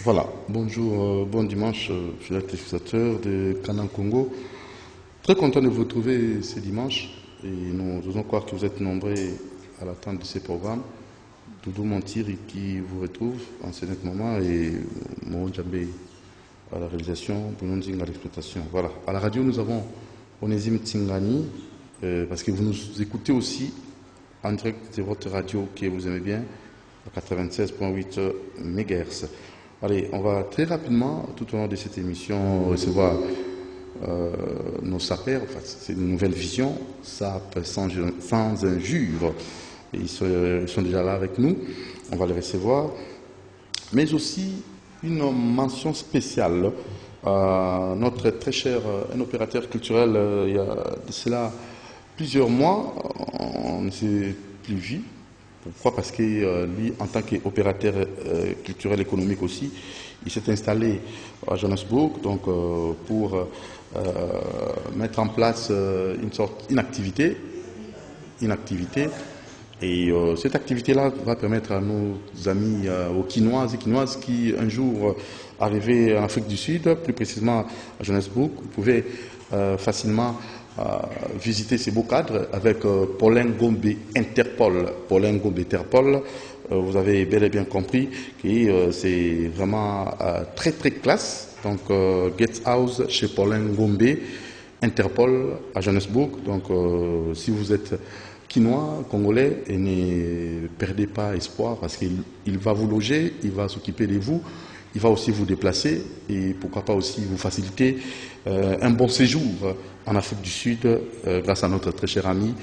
Voilà, bonjour, bon dimanche, fidèles téléspectateurs de Canal Congo. Très content de vous retrouver ce dimanche et nous osons croire que vous êtes nombreux à l'attente de ces programmes. Doudou Montiri qui vous retrouve en ce moment et Mohamed Djambé à la réalisation, Bounonzing à l'exploitation. Voilà, à la radio nous avons Onésime Tsingani parce que vous nous écoutez aussi en direct de votre radio que vous aimez bien à 96.8 MHz. Allez, on va très rapidement, tout au long de cette émission, recevoir nos sapeurs. Enfin, c'est une nouvelle vision, SAP sans injure. Et ils sont déjà là avec nous, on va les recevoir. Mais aussi une mention spéciale à notre très cher un opérateur culturel. Il y a de cela plusieurs mois, on ne s'est plus vu. Pourquoi? Parce que lui, en tant qu'opérateur culturel économique aussi, il s'est installé à Johannesburg donc, pour mettre en place une activité. Et cette activité-là va permettre à nos amis aux Quinoises et Quinoises qui un jour arrivaient en Afrique du Sud, plus précisément à Johannesburg, vous pouvez facilement visiter ces beaux cadres avec Paulin Gombe Interpol. Paulin Gombe Interpol, vous avez bel et bien compris que c'est vraiment très très classe. Donc Guest House chez Paulin Gombe Interpol à Johannesburg. Donc si vous êtes Quinois, Congolais, et ne perdez pas espoir parce qu'il va vous loger, il va s'occuper de vous, il va aussi vous déplacer et pourquoi pas aussi vous faciliter un bon séjour en Afrique du Sud grâce à notre très cher ami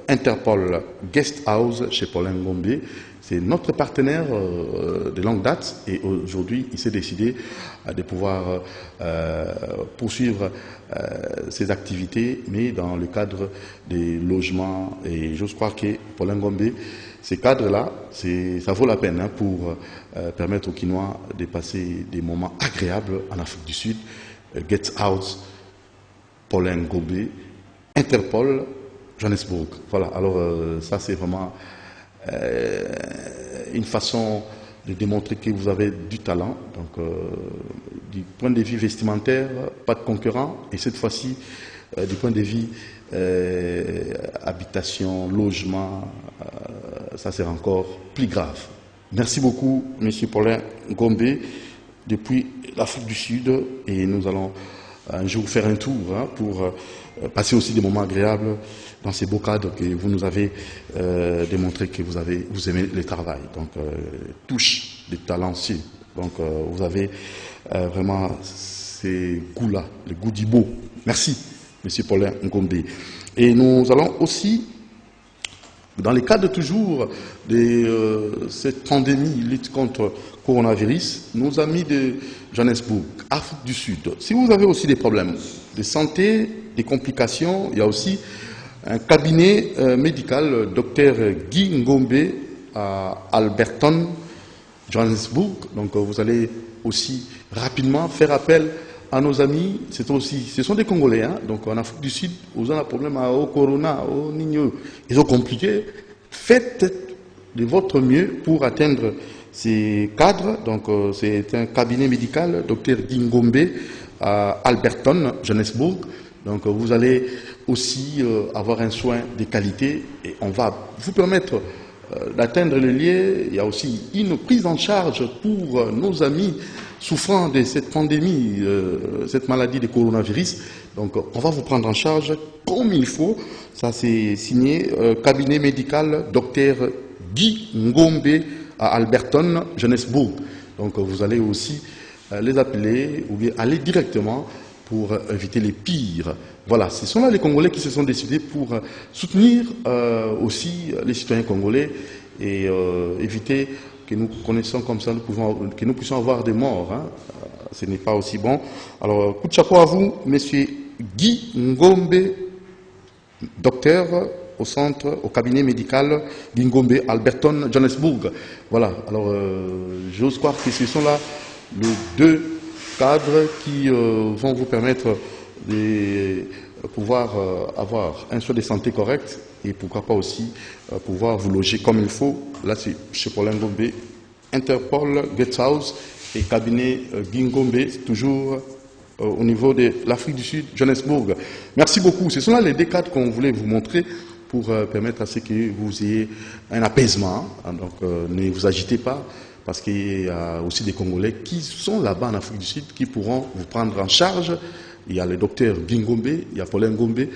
Interpol Guest House chez Paulin Gombe. C'est notre partenaire de longue date et aujourd'hui il s'est décidé de pouvoir poursuivre ses activités mais dans le cadre des logements et j'ose croire que Paulin Gombe, ces cadres-là, ça vaut la peine pour permettre aux Quinois de passer des moments agréables en Afrique du Sud. Get Out, Paulin Gombe, Interpol, Johannesburg. Voilà, alors ça c'est vraiment une façon de démontrer que vous avez du talent. Donc, du point de vue vestimentaire, pas de concurrent. Et cette fois-ci, du point de vue habitation, logement, ça c'est encore plus grave. Merci beaucoup, Monsieur Paulin Gombe, depuis l'Afrique du Sud. Et nous allons un jour faire un tour pour passer aussi des moments agréables dans ces beaux cadres que vous nous avez démontré que vous aimez le travail. Donc, touche des talentueux. Donc, vous avez vraiment ces goûts-là, le goût du beau. Merci, Monsieur Paulin Ngombe. Et nous allons aussi, dans le cadre toujours de cette pandémie, lutte contre le coronavirus, nos amis de Johannesburg, Afrique du Sud, si vous avez aussi des problèmes de santé, des complications, il y a aussi un cabinet médical, docteur Guy Ngombe à Alberton, Johannesburg. Donc vous allez aussi rapidement faire appel à nos amis. Ce sont des Congolais. Donc en Afrique du Sud, vous avez un problème au corona, au Nino. Ils ont compliqué. Faites de votre mieux pour atteindre ces cadres. Donc c'est un cabinet médical, docteur Guy Ngombe à Alberton, Johannesburg. Donc vous allez aussi avoir un soin de qualité et on va vous permettre d'atteindre le lieu. Il y a aussi une prise en charge pour nos amis souffrant de cette pandémie, cette maladie de coronavirus. Donc on va vous prendre en charge comme il faut. Ça c'est signé cabinet médical docteur Guy Ngombe à Alberton, Johannesburg. Donc vous allez aussi les appeler ou bien aller directement pour éviter les pires. Voilà, ce sont là les Congolais qui se sont décidés pour soutenir aussi les citoyens congolais et éviter que nous connaissions comme ça, que nous puissions avoir des morts. Ce n'est pas aussi bon. Alors, coup de chapeau à vous, monsieur Guy Ngombe, docteur au cabinet médical Guy Ngombe, Alberton, Johannesburg. Voilà, alors j'ose croire que ce sont là les deux cadres qui vont vous permettre de pouvoir avoir un soin de santé correct et pourquoi pas aussi pouvoir vous loger comme il faut. Là, c'est chez Paulin Gombe Interpol, Guesthouse et cabinet Gingombe, toujours au niveau de l'Afrique du Sud, Johannesburg. Merci beaucoup. Ce sont là les deux cadres qu'on voulait vous montrer pour permettre à ce que vous ayez un apaisement. Donc ne vous agitez pas, parce qu'il y a aussi des Congolais qui sont là-bas en Afrique du Sud, qui pourront vous prendre en charge. Il y a le docteur Gingombe, il y a Paulin Ngombe,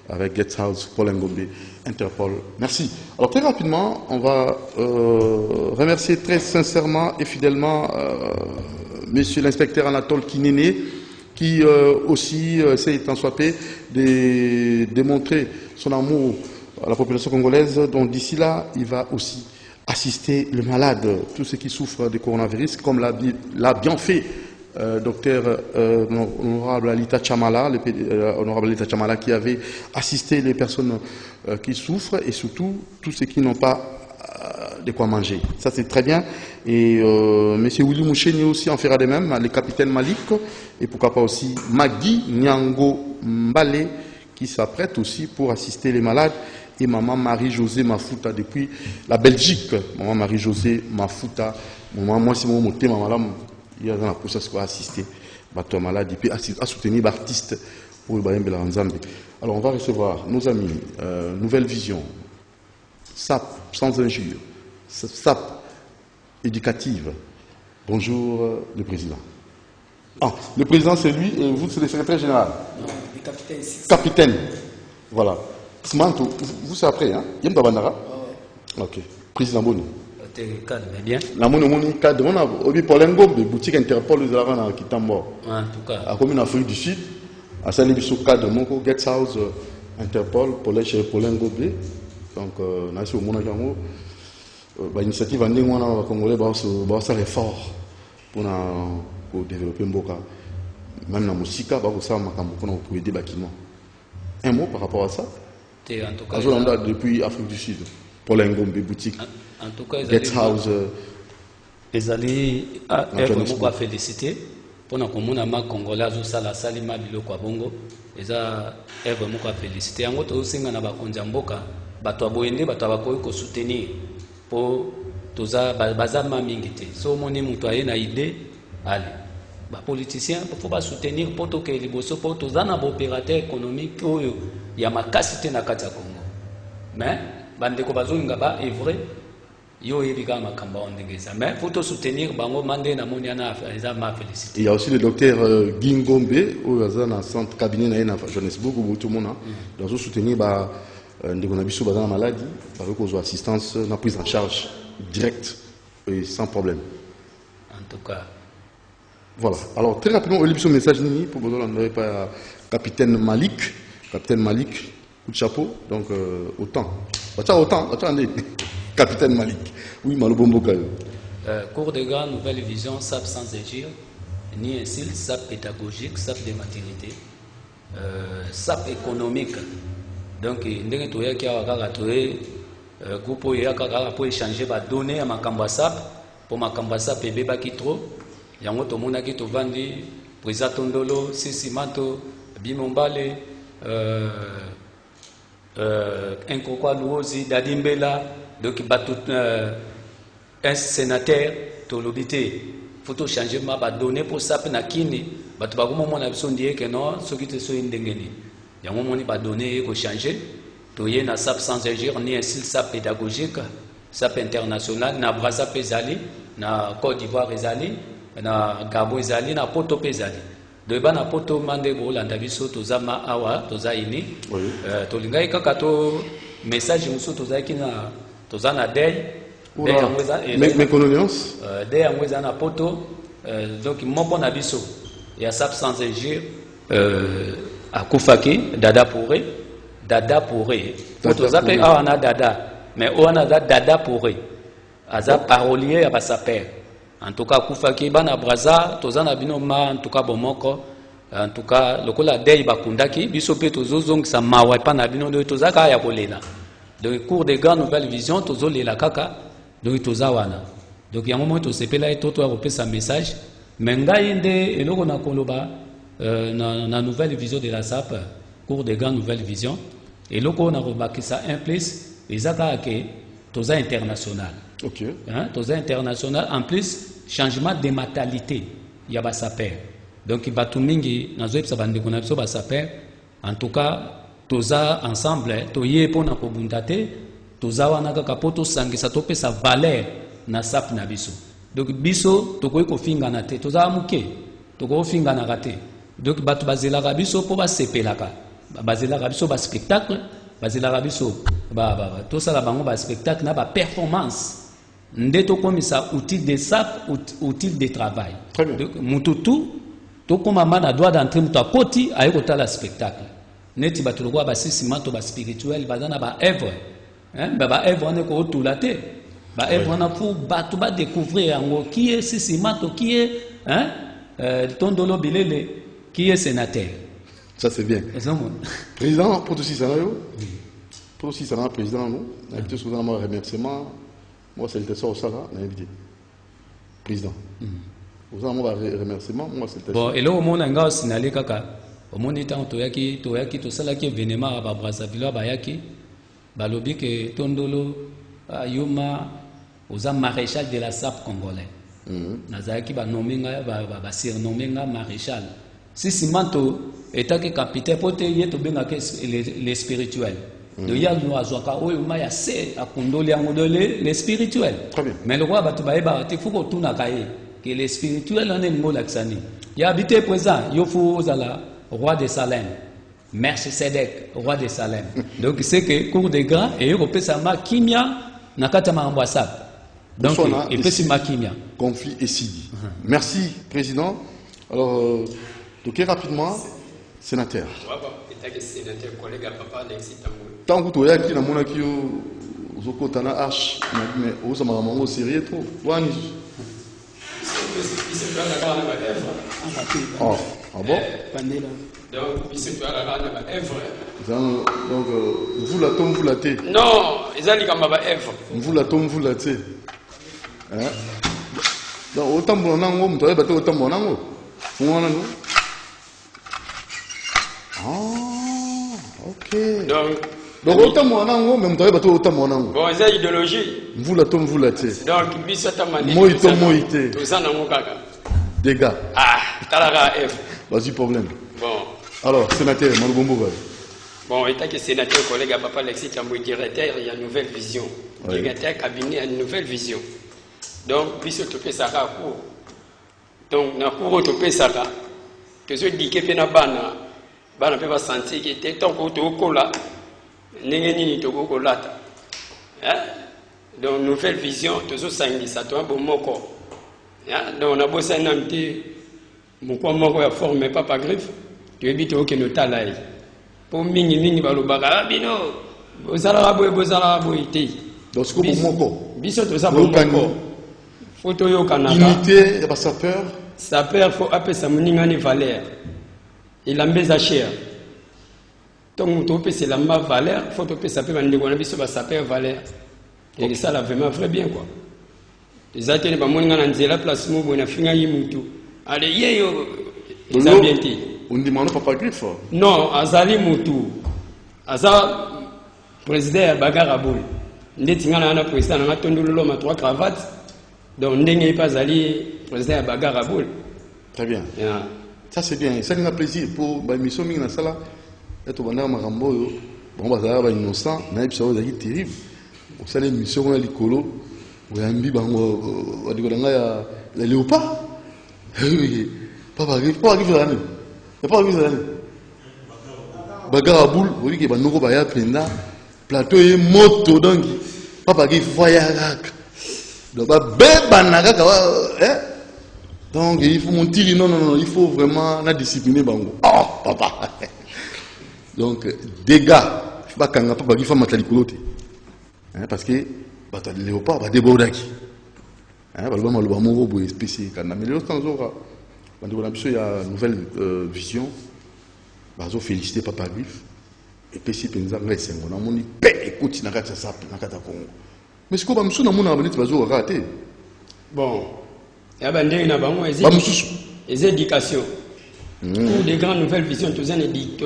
avec Guesthouse, Paulin Ngombe, Interpol. Merci. Alors très rapidement, on va remercier très sincèrement et fidèlement Monsieur l'inspecteur Anatole Kinene, qui aussi essaie tant soit peu de démontrer son amour à la population congolaise, dont d'ici là, il va aussi assister les malades, tous ceux qui souffrent de coronavirus, comme l'a bien fait docteur honorable Alita Chamala, honorable Alita Chamala, qui avait assisté les personnes qui souffrent et surtout tous ceux qui n'ont pas de quoi manger. Ça c'est très bien. Et M. Willy Moucheni aussi en fera de même, le capitaine Malik, et pourquoi pas aussi Magui Nyango Mbale, qui s'apprête aussi pour assister les malades, et maman Marie-Josée Mafuta depuis la Belgique. Maman Marie-Josée Mafuta, moi c'est mon thème, maman, il y a un processus pour assister à malade et puis à soutenir l'artiste pour le Bayern Belanzambe. Alors on va recevoir nos amis, Nouvelle Vision, SAP sans injure, SAP éducative. Bonjour le président. Ah, le président c'est lui et vous c'est le secrétaire général. Non, le capitaine. Capitaine. Voilà. Smanto, vous c'est après, hein? Yem Babandara? Oui. Ok. Président Boni. Cadre, mais bien. La monnaie cadre, on a obi Polengo, des boutiques Interpol, nous avons un Kitambo. En tout cas. À comme en Afrique du Sud, à Salibiso cadre, Moko, Guesthouse, Interpol, Polengo B. Donc, on a sur mon agent, l'initiative en Némoana, Congolais, va faire effort pour développer Mboka. Même dans la musique, pour aider bâtiment. Un mot par rapport à ça? En tout cas. Depuis Afrique du Sud, Polengo B, boutique. En tout cas, Guesthouse. Les alliés ont félicité pour que les Congolais aient la salima biloko bongo. Ils ont félicité. En gros, aussi na bakonza mboka, bato aboyende bato abakoyi soutenir pour toza bazama mingite. So moni mutu aye na idée, allez. Les politiciens il faut soutenir pour que les bosso pour toza na opérateur économique oyo ya makasité na kati ya Congo. Mais bandeko bazonga ba est vrai. Mais il faut soutenir Bango Mandé na Moniana ma félicité. Il y a aussi le docteur Gingombe au centre cabinet na Johannesburg où tout le monde doit soutenir la maladie avec aux assistance na prise en charge directe et sans problème. En tout cas. Voilà. Alors très rapidement, on a message nini pour besoin pas capitaine Malik, coup de chapeau. Donc autant. Attendez. Capitaine Malik. Oui, Malobombo Kayo. Cours de grande nouvelle vision, SAP sans agir, ni un style, SAP pédagogique, SAP de maturité, SAP économique. Donc, nous avons groupe échanger des données à Makamba SAP, pour Makamba SAP et Beba Kitro. Yango to mona ki to vandi, Prisa Tondolo, Sisimato, Bimombale, Nkokwa Luozi, Dadimbela. Donc, un sénateur, Tolobité, faut changer ma données pour ça, na kini, tu vas comment on a besoin de dire que non, ce qui te sont indengeni. Il y a un moment où données pour changer, tu y a SAP sans agir, ni un style SAP pédagogique, SAP international, na Brazza Pesali, na Côte d'Ivoire Pesali, na Gabon Pesali, na Poto Pesali. Donc, na Poto Mande Bolanda Biso, Tozama Awa, Tozaini, Tolinga Kakato, message Musso Tozaikina. Tozana Dey, mes condoléances. Dey Amwezana Poto, donc mon abisso, il y a SAP sans agir, à Koufaki, Dada Pouré, Tozape, on a Dada, mais on a Dada Pouré, Aza parolier à sa père. En tout cas, Koufaki, Bana Braza, Tozana Binoma, en tout cas, Bomoko, en tout cas, le cola Dey Bakundaki, Bisope Tozozong, sa Mawapana Bino de Tozaka Yabolela. Donc, cours de grandes nouvelles visions, tous les la caca, donc tozawana. Donc, il y a un moment où tu sais pas là et toi, tu as sa message. Mais ngaïnde et l'on a koloba na nouvelle vision de la SAP, cours de grandes nouvelles visions. Et l'on a remarqué ça en plus, les accords que toza international. Ok. Hein, toza international. En plus, changement de mentalité. Il y a saper. Donc, il va tout mingi, nazoep sa bande konapso ba saper. En tout cas, toza ensemble, toye pour na kobundate, toza wana kaka poto sangisa tope sa valeur na sap na biso. Donc, biso, toko ko finga na te, toza amuke, toko finga na rate. Donc, batu bazela biso po ba sepelaka. Bazela biso ba spectacle, bazela biso to sala bango ba spectacle na ba performance. Ndeto komisa outil de sap, outil de travail. Très bien. Donc, mututu, to koma mana doit d'entrer mutu akoti aye kotala spectacle. Neti batu lokwa ba sisimato ba spirituel bazana ba œuvre. Hein, ba œuvre ne ko otulate. Ba œuvre na pour batu ba découvrir ngo qui est sisimato, qui est hein Tondolo Bilele, qui est sénateur. Ça c'est bien. Président, pour tout ça, pour tout ça, président, nous, invité sur un remerciement. Moi, c'est le sort ça là, invité. Président. Vous avez un remerciement, moi, c'est le bon, et là, au monde, on a signalé kaka. Au monde, on a tout ça là qui est vénément à Brazzaville, Bayaki, Balobi, que Tondolo, Yuma, aux hommes maréchal de la SAP congolais. Nazaki ba nominga ba surnominga maréchal. Si Simanto était capitaine, pote yeto benga les spirituels. De ya no azoka oyo ma ya se akundoli angolole les spirituels. Mais le roi batu baeba te fuko tuna kaye que les spirituels en ngo laksani. Ya habité présent yo fu zala roi de Salem. Merci Sedek, roi de Salem. Donc c'est que cour des grands et européen sama kimia nakata ma ambassade. Donc et puis c'est ma kimia. Conflit et Sidi. Merci président. Alors donc rapidement sénateur. Sénateur collègue à papa Alexis Tamboul. Tant que tu es qui na mona ki ozokotana arche mais ozama mango sérieux trop. Wani. Oh, ah bon? Donc, il se fait la rade à Èvre. Donc, vous la tombe, vous la thé. Non, ils ont dit comme à Èvre. Vous la tombe, vous la thé. Donc, autant bon ango, vous avez battu autant bon ango. Vous en avez. Ah, ok. Donc, autant mon ango, mais vous avez battu autant mon ango. Bon, c'est idéologie. Vous la tombe, vous la thé. Donc, il s'est amandé. Moïto, moïté. Tout ça, non, kaka. Dégâts. Ah, Talara Èvre. Vas-y, problème. Bon. Alors, sénateur, Manobombo. Bon, étant que sénateur, collègue à papa Alexis Tamboul, directeur, il y a une nouvelle vision. Oui. Directeur cabinet, il y a une nouvelle vision. Donc, puisque tu peux ça à court. Donc, na cour tu peux ça là. Que je dis que na bana, bana peut pas sentir que t'es tant que tu au là, n'engeni ni tu au là. Donc, nouvelle vision, tu as sangi ça, tu as bon moko. Donc, on a besoin d'un petit, mon quoi moko a formé papa griffe. Tu évites que nous talaï. Pour mini balobara bino bozala boy té donc c'est comme moko biso to ça moko photo yo kanaka unité ya sapeur sapeur faut appeler ça moninga ni valeur il ambeza cher donc to peut c'est la ma valeur faut to peut ça peut bandeko na biso ba sapeur valeur et ça la vraiment très bien quoi les atene ba moninga na nzela place mo na finga yimutu allez yeyo ils ont bien dit. On demande papa griffe. Non, Azali Moutou. Aza président Bagaraboul. Ndetingana na président na tondolo ma trois cravates. Donc ndenge pas Azali président Bagaraboul. Très bien. Yeah. Ça c'est bien. Ça nous a plaisir pour ba mission mingi na sala. Eto banda marambo yo. Bon bazala ba innocent, na episode zaki terrible. On sala mission na likolo. Oyambi bango wadikona ya léopard. Papa griffe là. Il n'y a pas de mise Bagaraboul, vous voyez qu'il y a un baya penda, plateau et moto donc papa qui voyage. Donc donc il faut monter non il faut vraiment la discipliner bango. Oh papa. Donc dégâts, je pas quand papa qui fait matali kolote. Parce que bata léopard va débordaki. Balba maloba moko boy spécial quand mais le temps aura il y a une nouvelle vision. Je félicite Papa Griffe. Et puis, si on a dit écoute, mais ce que vous avez raté. Bon, il y a des éducations. Pour des grandes nouvelles visions, tu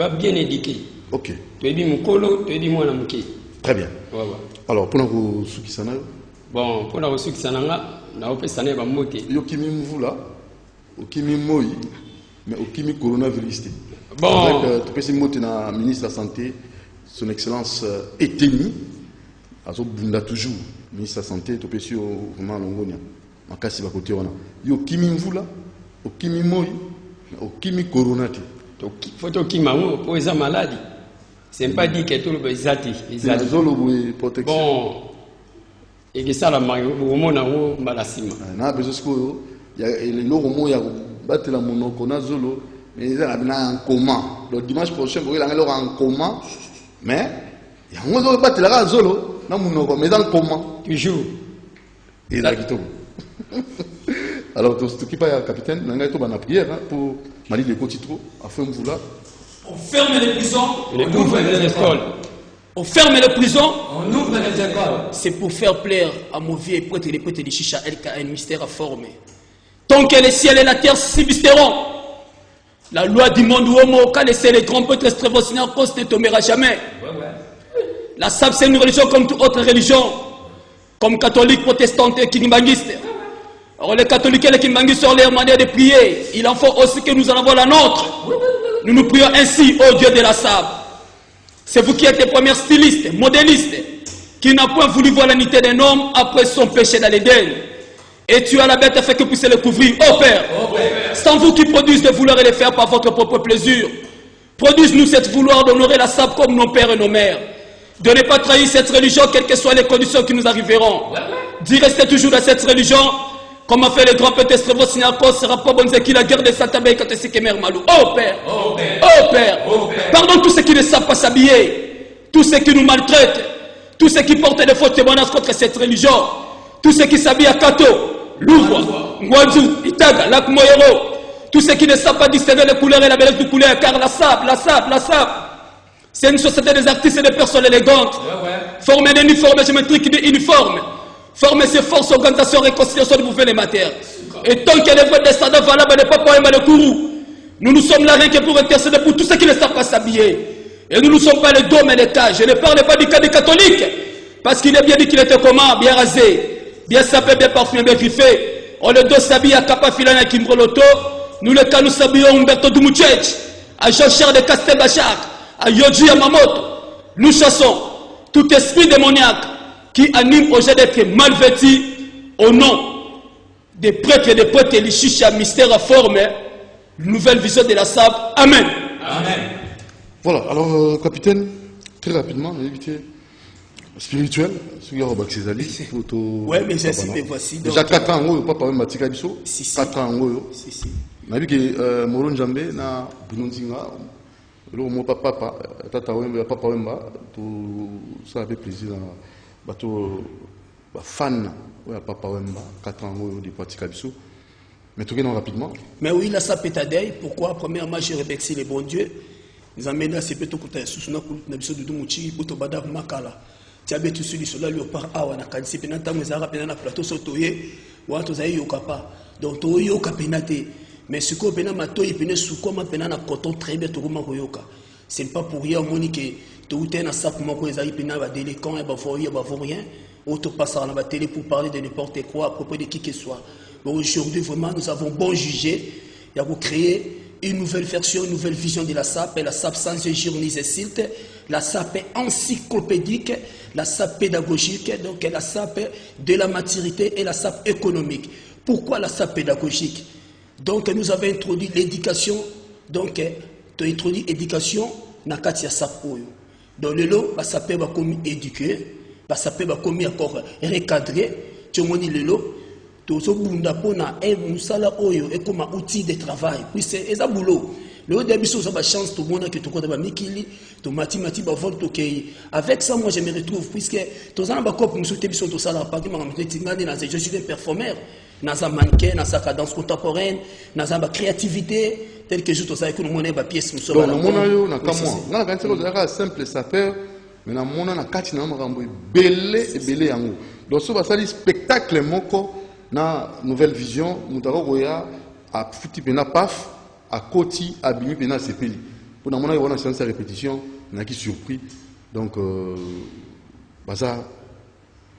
as bien éduqué. Ok. Tu as dit mon colo, tu as dit moi la mouké. Très bien. Alors, pour nous, Bon, pour la ressource, ça n'a pas ça n'est pas moqué. Yo kimi mvula, au kimi moi, mais au kimi coronavirus. Bon. Avec tu peux essayer na ministre de la santé, son excellence Eteni, azo bunda toujours ministre de la santé, tu peux essayer vraiment longonia. Makasi ba côté wana. Yo kimi mvula, au kimi moi, au kimi corona. Faut que maman pour les maladies. C'est pas dit que tout le monde est protection. Bon. Et que ça la maille au monde en malassima. Na besoin que il y a les logo ya battre la monoko na zolo mais ils sont en coma. Le dimanche prochain il y a en coma mais il y a un autre battre la zolo na monoko mais en coma toujours. Et là qui tombe. Alors tout qui pas capitaine nanga to bana prière pour Mali de Cotitro afin vouloir on ferme les prisons, on ouvre les écoles. On ferme les prisons, on ouvre les écoles. C'est pour faire plaire à mon vieux prêtre et les prêtres de Chicha LKN, mystère à former. Tant que les ciels et la terre subsisteront, la loi du monde où homo qu'a laissé les grands prêtres strévocinaires cause ne tombera jamais. La SAP c'est une religion comme toute autre religion, comme catholique, protestante et kimbanguiste. Alors les catholiques et les kimbanguistes ont leur manière de prier. Il en faut aussi que nous en avons la nôtre. Nous nous prions ainsi au Dieu de la SAP. C'est vous qui êtes les premiers stylistes, modélistes, qui n'a point voulu voir l'unité d'un homme après son péché dans l'Éden. Et tu as la bête afin que puisse le couvrir. Oh Père, c'est en vous qui produisent de vouloir et de faire par votre propre plaisir. Produisez-nous cette vouloir d'honorer la SAP comme nos pères et nos mères. De ne pas trahir cette religion, quelles que soient les conditions qui nous arriveront. D'y rester toujours dans cette religion, comme a fait le grand Père Strévocinaire, sera pas bon qui la guerre de Satabé quand c'est Kemer Malou. Oh Père, oh Père, pardonne tous ceux qui ne savent pas s'habiller, tous ceux qui nous maltraitent, tous ceux qui portent des faux témoignages contre cette religion, tous ceux qui s'habillent à Kato, Louvre, Ngwanzu, Itaga, Lac Moyero, tous ceux qui ne savent pas distinguer les couleurs et la bellesse du couleur, car la SAP, c'est une société des artistes et des personnes élégantes, formées d'uniformes géométriques et d'uniformes. Former ces forces, organisation, réconciliation de bouffer les matières. Et tant qu'il y a des vrais descendants valables, ne pas pour le courroux. Nous nous sommes là rien que pour intercéder pour tous ceux qui ne savent pas s'habiller. Et nous ne sommes pas les dômes et les cages. Je ne parle pas du cas des catholiques. Parce qu'il est bien dit qu'il était comment? Bien rasé, bien sapé, bien parfumé, bien griffé. On le doit s'habiller à Kappa Filana et Kimbroloto. Nous le cas nous s'habillons à Umberto Dumuchech, à Jean-Charles de Castelbachar, à Yoji Yamamoto. Nous chassons tout esprit démoniaque qui anime au jeu d'être mal vêtu au nom des prêtres et des prêtres et chicha mystère à former nouvelle vision de la SAP. Amen. Amen. Voilà, alors capitaine, très rapidement, on a évité spirituel, ce qui est Robert Césali. Oui, mais j'ai cité voici. Déjà 4 ans, on pas même Matika Bisso. 4 ans, on a vu que Moron Djambé, na Bunonzinga, le mot papa, Tata Wemba, Papa Wemba, tout ça avait plaisir. Bateau fan ouais Papa Wemba 4 ans de pratique biso mais tout rapidement mais oui là ça peut t'aider pourquoi premièrement je remercie les bons dieux nous amène à ce petit côté sous na biso de muchi poto bada makala tiabe tout sur cela le par awa na kanisi penata mezara penana plateau sotoye watu za hiyo kapa donc to yo kapenate mais ce ko pena matoyi pene suko ma penana coton très bien to ko makoyoka c'est pas pour rien monique tout est dans ça pour moi qu'ils arrivent à délinquants et rien auto passera à la télé pour parler de n'importe quoi à propos de qui que ce soit. Bon, aujourd'hui vraiment nous avons bon jugé et avons créé une nouvelle version, une nouvelle vision de la SAP, et la SAP sans journaliste et silte, la SAP encyclopédique, la SAP pédagogique, donc la SAP de la maturité et la SAP économique. Pourquoi la SAP pédagogique? Donc nous avons introduit l'éducation, donc tu as introduit l'éducation dans la SAP. Dans le lot, ça peut être comme éduqué, ça peut être comme encore recadré. Tu as dit le lot, tu as comme un outil de travail. Puis c'est un boulot. Le début, c'est une chance, tout le monde qui te connaît, Mikili, tu mathématiques, avec ça, moi je me retrouve, puisque tu as un cop, nous sommes tous ça, je suis un performeur, dans un mannequin, dans sa cadence contemporaine, dans sa créativité. Tel que je te sais que nous avons des pièces. Donc, nous avons un simple sapeur, mais nous avons un belé. Donc, ce va être spectacle na nouvelle vision. Nous avons à Fouti Pena Paf, à Koti, à Bimi Pena Sepeli. Pour nous avons une séance de répétition, on a qui surpris. Donc, baza,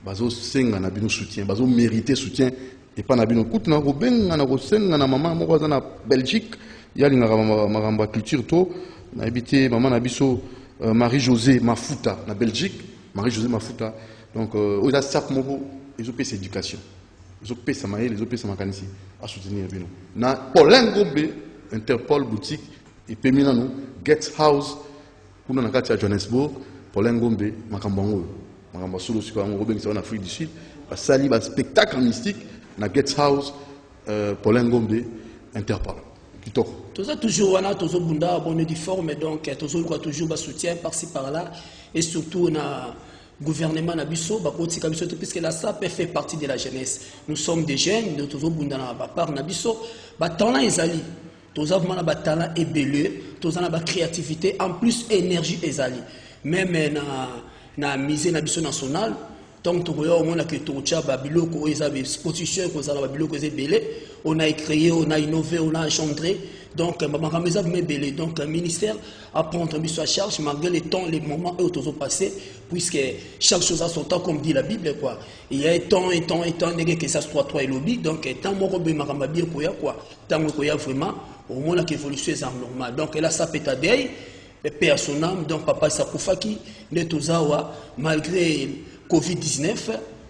bazo senga na bino soutien, bazo mériter soutien et pas na bino kutu na robenga na rosenga na maman moko za na Belgique yalinga maramba culture to na habité maman na biso Marie-Josée Mafuta na Belgique, Marie-Josée Mafuta. Donc oza sap moko ils ont payé cette éducation. Ils ont payé sa maille, ils ont payé sa makanisi à soutenir bino. Na Paulin Gombe Interpol boutique et pemina no Get House kuna na kati ya Johannesburg Paulin Gombe makambango makamba solo siko ngo robengisa en Afrique du Sud ba sali ba spectacle mystique na Get House Paulin Gombe Interpol kitoko toza toujours wana tozo bunda bonne di forme donc tozo quoi toujours ba soutien par-ci par-là et surtout na gouvernement na biso ba kotika biso puisque la SAP fait partie de la jeunesse. Nous sommes des jeunes de tozo bunda na ba part na biso ba talent ezali toza vraiment ba talent ebelé toza na ba créativité en plus énergie ezali même na musée na biso national donc tokoya on a que tocha ba biloko ezali exposition ko za ba biloko ezebelé on a créé on a innové on a engendré donc makameza belé donc un ministère à prendre biso à charge malgré les temps les moments où tous ont passé puisque chaque chose a son temps comme dit la Bible quoi il y a temps que ça soit toi et lobby donc tant moko be makamba bien koya quoi tant koya vraiment au moins la évolution est normale donc là ça peut t'aider et paix à son âme donc papa Sakufaki ne tozawa malgré Covid-19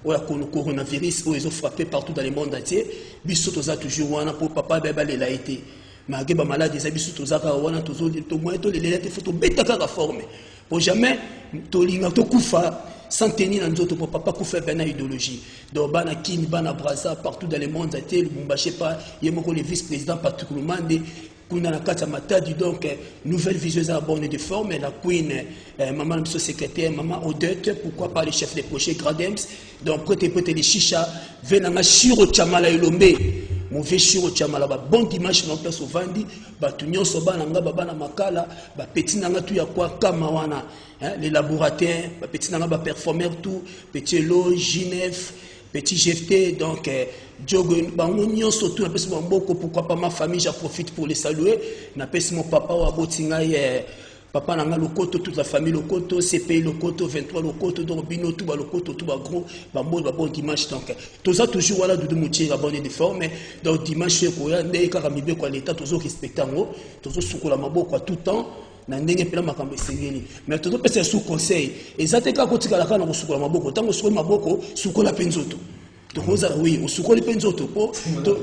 ou la coronavirus où ils ont frappé partout dans le monde entier biso toza toujours wana pour papa beba les laïté malgré ba malade des biso toza ka wana tozo to moins to les lettres faut to beta ka forme pour jamais to linga to kufa sans tenir dans notre pour papa kufa ben idéologie donc bana kin bana braza partout dans le monde entier le Mumbache pas yemoko le vice-président particulièrement kuna na kata matadi donc nouvelle vision à bonne de forme la queen maman de secrétaire maman Odette pourquoi pas le chef de projet Gradems donc peut-être les chicha venanga shiro chamala ilombe mauvais shiro chamala ba bon dimanche non place ovandi ba tunyo soba nanga baba na makala ba petit nanga tu ya kwa kama wana les laboratoires ba petit nanga ba performer tout petit lo Ginef petit GFT donc Diogo bangonyo surtout na pesi mboko pourquoi pas ma famille j'en profite pour les saluer na pesi mon papa wa botinga papa nanga lokoto toute la famille lokoto CPI lokoto 23 lokoto donc bino tout ba lokoto tout ba gros ba bon dimanche donc toza toujours wala de moutier la bonne de forme donc dimanche ko ya ndé ka mibe ko l'état toujours respectant toujours sukola maboko tout temps na ndenge pela makambo esengeli mais tozo pesa sous conseil ezateka kotika la kana kosukola maboko tango sukola maboko sukola penzoto oui, au secours les penzoto,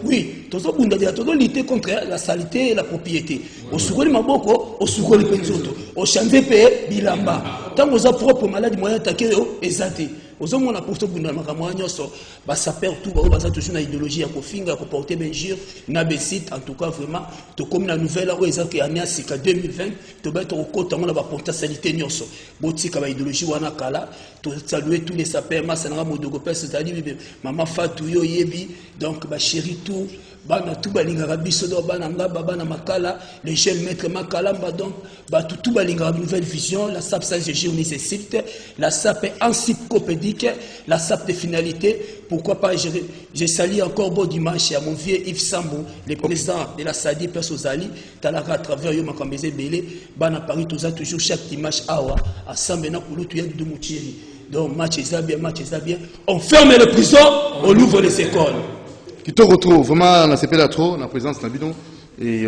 oui, tous les bunda de lutter contre la saleté et la propriété. Au secours les maboko, au secours les penzoto, au chanvé pe bilamba. Tant que vous propre maladie moyen attaquer ezate. Aux hommes on a porté bunda makamwanyo so, bah ça perd tout, bah ça toujours une idéologie à kofinga, à porter benjir, na besite en tout cas vraiment, to comme la nouvelle là où ezate année sika 2020, to ba to kota on a ba porter sanité nyoso. Botika ba idéologie wana kala, to saluer tous les sapeurs, ma sananga modogo pesa tali maman Fatou yo yebi donc ba chéri tout bana tout balinga biso do bana ngaba bana makala les jeunes maîtres makala donc ba tout balinga nouvelle vision la SAP sans nécessite la SAP encyclopédique la SAP de finalité pourquoi pas je salue encore bon dimanche à mon vieux Yves Sambou le président de la SADI Persozali talaka à travers yo makambeze belé bana Paris toujours chaque dimanche awa ensemble na kulutu ya de Moutieri. Donc, match est bien. On ferme les prisons, on ouvre les écoles. Qui te retrouve vraiment, on a CP trop, la présence de Nabidon. Et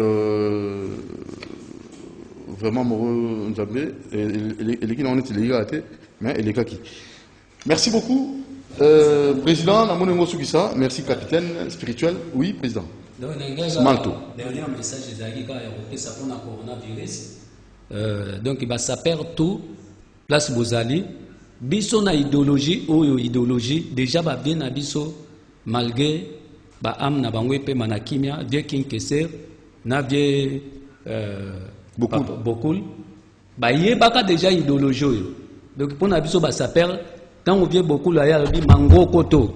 vraiment, Moro Nzabé, et les qui n'ont été ratés, mais les gars qui. Merci beaucoup, Président Namonengo Soukissa. Merci, capitaine spirituel. Oui, Président. Malto. Dernier message des Aguiga et ça pour le coronavirus. Donc, il va s'appeler tout, place Bozali. Biso na idéologie ou idéologie déjà ba bien na biso malgré ba am na bango pe manakimia vieux kinkeser na vieux beaucoup ba yebaka déjà idéologie donc pour na biso ba s'appelle tant on vient beaucoup là ya bi mango koto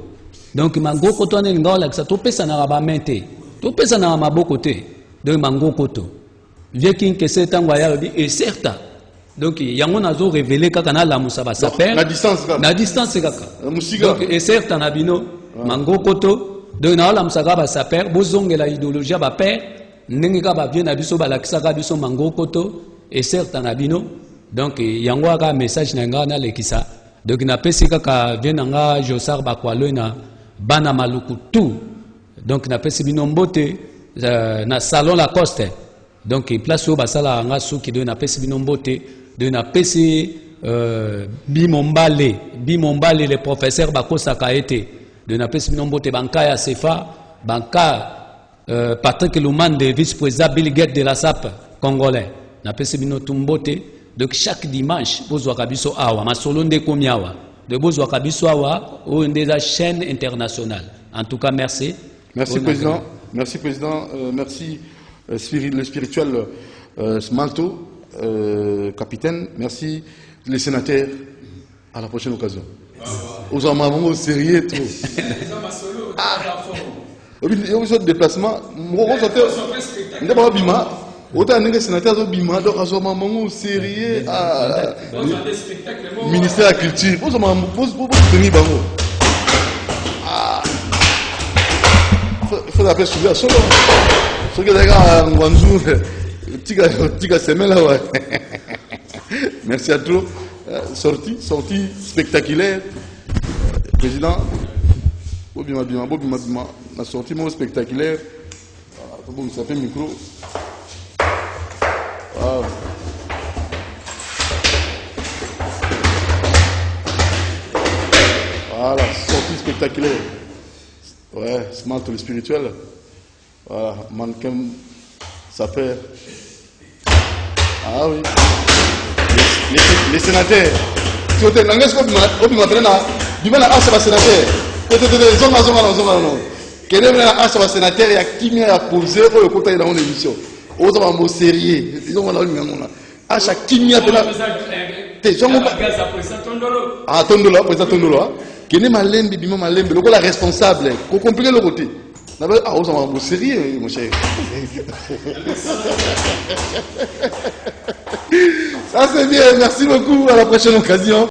donc mango koto na ngola ça to pesa na ba mente to pesa na maboko te donc mango koto vieux kinkeser tango ya bi et certain donc yango nazo révéler kaka na la musaba saper na distance kaka donc et certes na bino mango koto donc na la musaba ba saper bozongela idéologie ba père ndenge ka ba bien na biso ba lakisa ka biso mango koto et certes na bino donc yango aka message na ngana lekisa Donc na pesi kaka vienanga Josar Bakwalo na bana maluku tout. Donc na pesi bino mbote na salon Lacoste. Donc place où basala nga suki de na pesi bino mbote de na pesi Bimombale le professeur Bakosaka été de na pesi bino mbote banka ya Sefa banka Patrick Lumande vice-président Bill Gates de la SAP congolais na pesi bino tumbote. Donc chaque dimanche bozwa kabiso awa masolo nde komiawa de bozwa kabiso awa au ndeza chaîne internationale. En tout cas merci. Merci président. Merci président. Merci le spirituel Smalto capitaine. Merci les sénateurs. À la prochaine occasion. Aux amants sérieux trop. Aux autres déplacements, autant que sénateur Bima, donc à ce moment sérieux à ministère de la Culture. Pour tenir bango. Il faut appeler Souga Solo. Ce que les gars en Wanzou, tika semaine là ouais. Merci à tous. Sortie spectaculaire. Président, Bima, la sortie spectaculaire. Bon, ça fait micro. Wow. Voilà, sortie spectaculaire. Ouais, Smart le spirituel. Voilà, mannequin, ça fait. Ah oui. Les sénateurs. Si vous êtes dans le sénateur, il y a qui m'a posé au côté dans l'émission. Aux hommes sérieux, ils ont à chaque qui a ah Tondolo, président Tondolo, qui n'est malembe, bima malembe, le la responsable, qu'on comprenne le côté. Ah aux hommes sérieux, mon cher. Ça c'est bien, merci beaucoup, à la prochaine occasion.